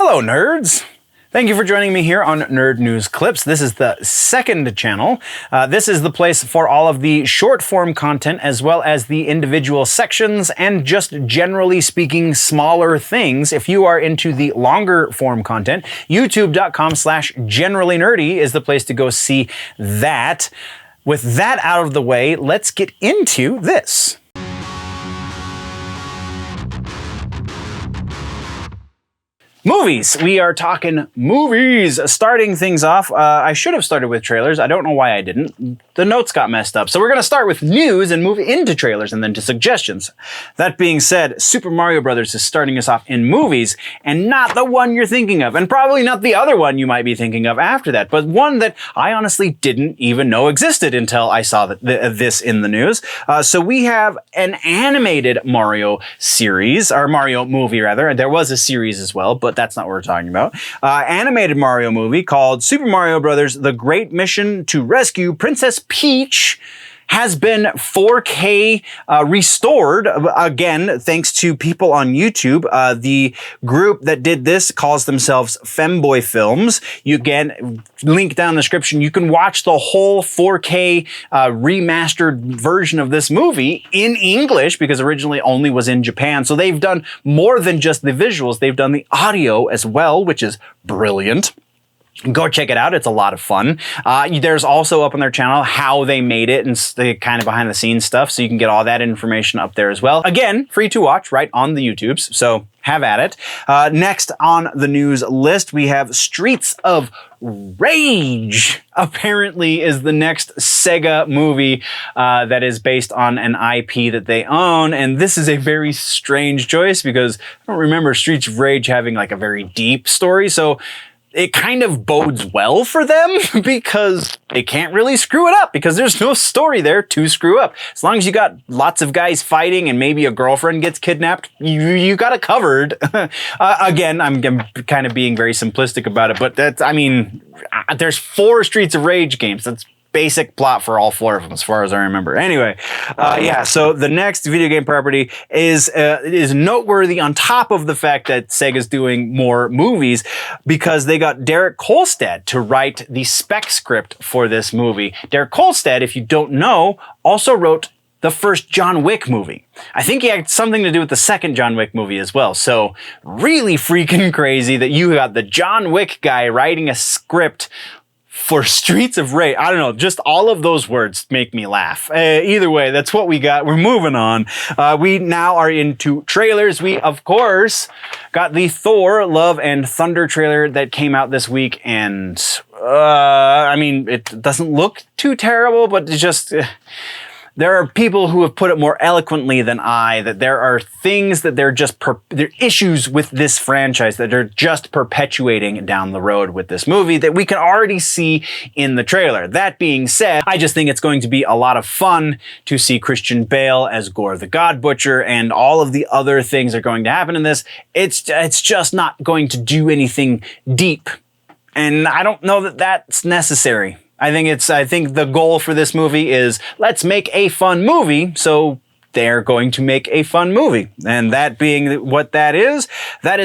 Hello, nerds! Thank you for joining me here on Nerd News Clips. This is the second channel. This is the place for all of the short form content as well as the individual sections and just generally speaking smaller things. If you are into the longer form content, youtube.com/generallynerdy is the place to go see that. With that out of the way, let's get into this. Movies. We are talking movies. Starting things off, I should have started with trailers. I don't know why I didn't. The notes got messed up. So we're going to start with news and move into trailers and then to suggestions. That being said, Super Mario Brothers is starting us off in movies and not the one you're thinking of, and probably not the other one you might be thinking of after that, but one that I honestly didn't even know existed until I saw this in the news. So we have an animated Mario series, or Mario movie rather. There was a series as well, but that's not what we're talking about. Animated Mario movie called Super Mario Brothers: The Great Mission to Rescue Princess Peach has been 4K restored, again, thanks to people on YouTube. The group that did this calls themselves Femboy Films. You again, link down in the description. You can watch the whole 4K remastered version of this movie in English, because originally only was in Japan. So they've done more than just the visuals. They've done the audio as well, which is brilliant. Go check it out. It's a lot of fun. There's also up on their channel how they made it and the kind of behind the scenes stuff. So you can get all that information up there as well. Again, free to watch right on the YouTubes. So have at it. Next on the news list, we have Streets of Rage. Apparently is the next Sega movie that is based on an IP that they own. And this is a very strange choice because I don't remember Streets of Rage having like a very deep story. So it kind of bodes well for them because they can't really screw it up because there's no story there to screw up. As long as you got lots of guys fighting and maybe a girlfriend gets kidnapped, you got it covered. Again, I'm kind of being very simplistic about it, but that's, I mean, there's 4 Streets of Rage games. That's basic plot for all 4 of them, as far as I remember. Anyway, yeah. So the next video game property is noteworthy on top of the fact that Sega's doing more movies because they got Derek Kolstad to write the spec script for this movie. Derek Kolstad, if you don't know, also wrote the first John Wick movie. I think he had something to do with the second John Wick movie as well. So really freaking crazy that you got the John Wick guy writing a script for Streets of Rage. I don't know, just all of those words make me laugh. Either way, that's what we got. We're moving on. We now are into trailers. We, of course, got the Thor Love and Thunder trailer that came out this week. And, I mean, it doesn't look too terrible, but it's just... There are people who have put it more eloquently than I, that there are things that they're just, there are issues with this franchise that are just perpetuating down the road with this movie that we can already see in the trailer. That being said, I just think it's going to be a lot of fun to see Christian Bale as Gore the God Butcher and all of the other things that are going to happen in this. It's just not going to do anything deep. And I don't know that that's necessary. I think the goal for this movie is let's make a fun movie. So they're going to make a fun movie. And that being what that is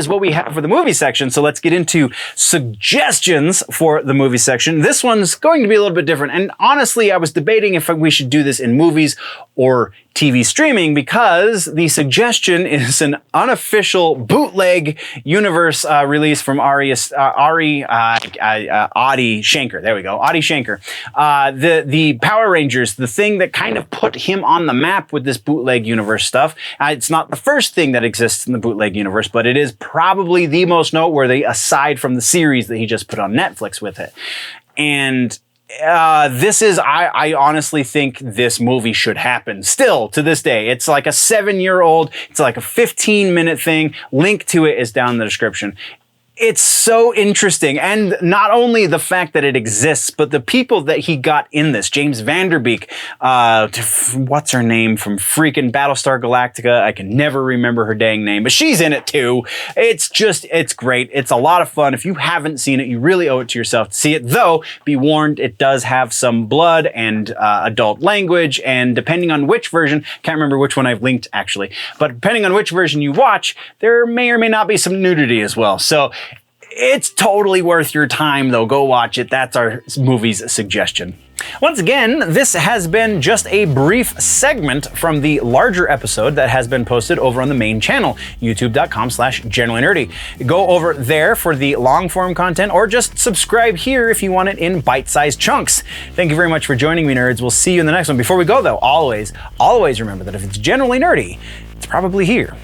what we have for the movie section. So let's get into suggestions for the movie section. This one's going to be a little bit different. And honestly, I was debating if we should do this in movies or TV streaming because the suggestion is an unofficial bootleg universe release from Adi Shankar. There we go, Adi Shankar. The Power Rangers, the thing that kind of put him on the map with this bootleg universe stuff. It's not the first thing that exists in the bootleg universe, but it is probably the most noteworthy aside from the series that he just put on Netflix with it. And I honestly think this movie should happen still to this day. It's like a 7-year-old. It's like a 15-minute thing. Link to it is down in the description. It's so interesting. And not only the fact that it exists, but the people that he got in this. James Vanderbeek, what's her name from freaking Battlestar Galactica? I can never remember her dang name, but she's in it too. It's great. It's a lot of fun. If you haven't seen it, you really owe it to yourself to see it. Though, be warned, it does have some blood and adult language. And depending on which version, can't remember which one I've linked actually, but depending on which version you watch, there may or may not be some nudity as well. So It's totally worth your time, though. Go watch it. That's our movies suggestion. Once again, this has been just a brief segment from the larger episode that has been posted over on the main channel, youtube.com/generallynerdy. Go over there for the long form content, or just subscribe here if you want it in bite-sized chunks. Thank you very much for joining me, nerds. We'll see you in the next one. Before we go, though, always remember that if it's generally nerdy, it's probably here.